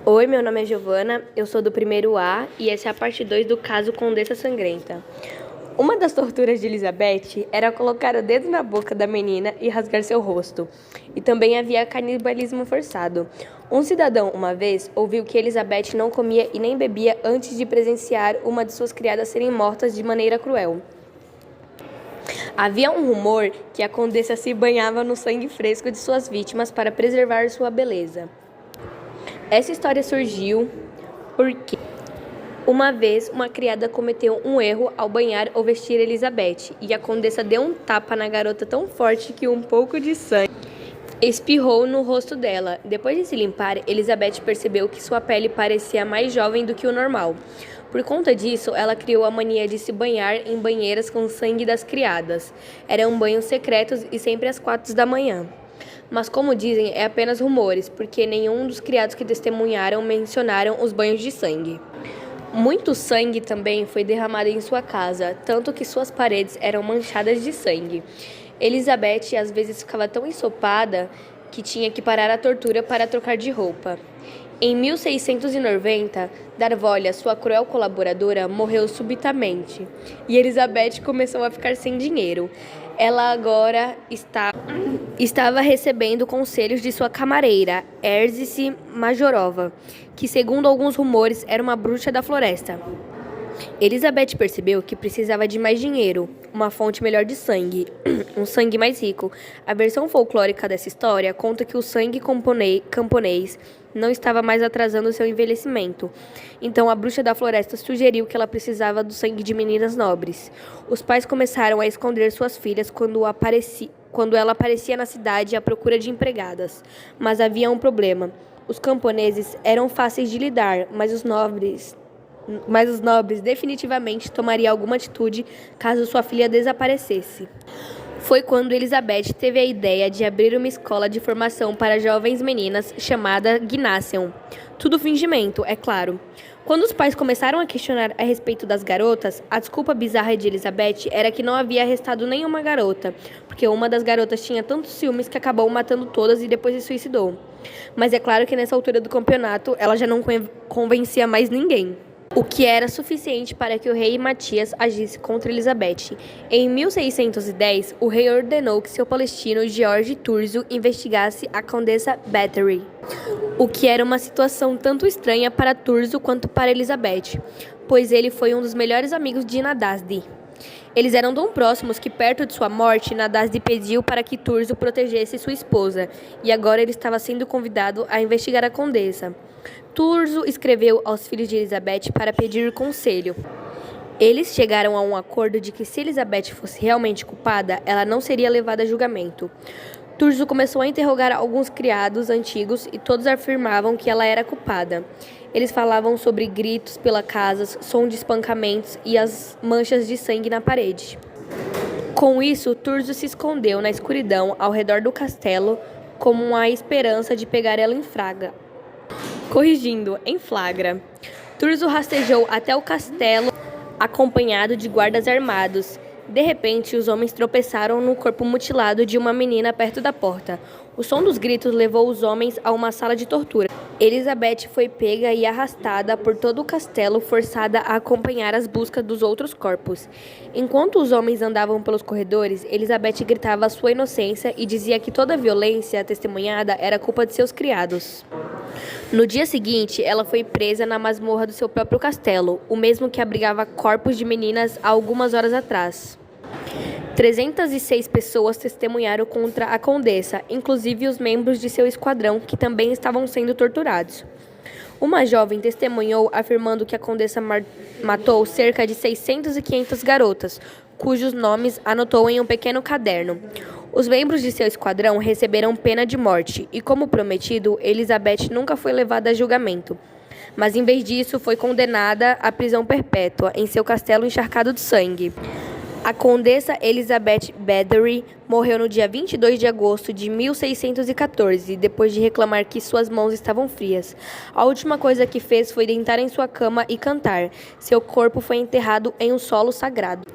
Oi, meu nome é Giovana, eu sou do primeiro A e essa é a parte 2 do caso Condessa Sangrenta. Uma das torturas de Elizabeth era colocar o dedo na boca da menina e rasgar seu rosto. E também havia canibalismo forçado. Um cidadão, uma vez, ouviu que Elizabeth não comia e nem bebia antes de presenciar uma de suas criadas serem mortas de maneira cruel. Havia um rumor que a condessa se banhava no sangue fresco de suas vítimas para preservar sua beleza. Essa história surgiu porque uma vez uma criada cometeu um erro ao banhar ou vestir Elizabeth e a condessa deu um tapa na garota tão forte que um pouco de sangue espirrou no rosto dela. Depois de se limpar, Elizabeth percebeu que sua pele parecia mais jovem do que o normal. Por conta disso, ela criou a mania de se banhar em banheiras com sangue das criadas. Eram banhos secretos e sempre às 4 da manhã. Mas, como dizem, é apenas rumores, porque nenhum dos criados que testemunharam mencionaram os banhos de sangue. Muito sangue também foi derramado em sua casa, tanto que suas paredes eram manchadas de sangue. Elizabeth às vezes ficava tão ensopada que tinha que parar a tortura para trocar de roupa. Em 1690, Darvolha, sua cruel colaboradora, morreu subitamente e Elizabeth começou a ficar sem dinheiro. Ela agora estava recebendo conselhos de sua camareira, Erzsi Majorova, que, segundo alguns rumores, era uma bruxa da floresta. Elizabeth percebeu que precisava de mais dinheiro, uma fonte melhor de sangue, um sangue mais rico. A versão folclórica dessa história conta que o sangue camponês não estava mais atrasando seu envelhecimento. Então a bruxa da floresta sugeriu que ela precisava do sangue de meninas nobres. Os pais começaram a esconder suas filhas quando ela aparecia na cidade à procura de empregadas. Mas havia um problema. Os camponeses eram fáceis de lidar, mas os nobres definitivamente tomariam alguma atitude caso sua filha desaparecesse. Foi quando Elizabeth teve a ideia de abrir uma escola de formação para jovens meninas chamada Gymnasium. Tudo fingimento, é claro. Quando os pais começaram a questionar a respeito das garotas, a desculpa bizarra de Elizabeth era que não havia arrestado nenhuma garota, porque uma das garotas tinha tantos ciúmes que acabou matando todas e depois se suicidou. Mas é claro que nessa altura do campeonato ela já não convencia mais ninguém, o que era suficiente para que o rei Matias agisse contra Elizabeth. Em 1610, o rei ordenou que seu palestino George Thurzo investigasse a condessa Bathory, o que era uma situação tanto estranha para Thurzo quanto para Elizabeth, pois ele foi um dos melhores amigos de Nadasdi. Eles eram tão próximos que, perto de sua morte, Nadasdi pediu para que Thurzo protegesse sua esposa, e agora ele estava sendo convidado a investigar a condessa. Thurzo escreveu aos filhos de Elizabeth para pedir conselho. Eles chegaram a um acordo de que, se Elizabeth fosse realmente culpada, ela não seria levada a julgamento. Thurzo começou a interrogar alguns criados antigos e todos afirmavam que ela era culpada. Eles falavam sobre gritos pela casa, som de espancamentos e as manchas de sangue na parede. Com isso, Thurzo se escondeu na escuridão ao redor do castelo como uma esperança de pegar ela em flagra. Thurzo rastejou até o castelo acompanhado de guardas armados. De repente, os homens tropeçaram no corpo mutilado de uma menina perto da porta. O som dos gritos levou os homens a uma sala de tortura. Elizabeth foi pega e arrastada por todo o castelo, forçada a acompanhar as buscas dos outros corpos. Enquanto os homens andavam pelos corredores, Elizabeth gritava sua inocência e dizia que toda a violência testemunhada era culpa de seus criados. No dia seguinte, ela foi presa na masmorra do seu próprio castelo, o mesmo que abrigava corpos de meninas há algumas horas atrás. 306 pessoas testemunharam contra a condessa, inclusive os membros de seu esquadrão, que também estavam sendo torturados. Uma jovem testemunhou afirmando que a condessa matou cerca de 600 e 500 garotas, cujos nomes anotou em um pequeno caderno. Os membros de seu esquadrão receberam pena de morte e, como prometido, Elizabeth nunca foi levada a julgamento. Mas, em vez disso, foi condenada à prisão perpétua em seu castelo encharcado de sangue. A condessa Elizabeth Bathory morreu no dia 22 de agosto de 1614, depois de reclamar que suas mãos estavam frias. A última coisa que fez foi deitar em sua cama e cantar. Seu corpo foi enterrado em um solo sagrado.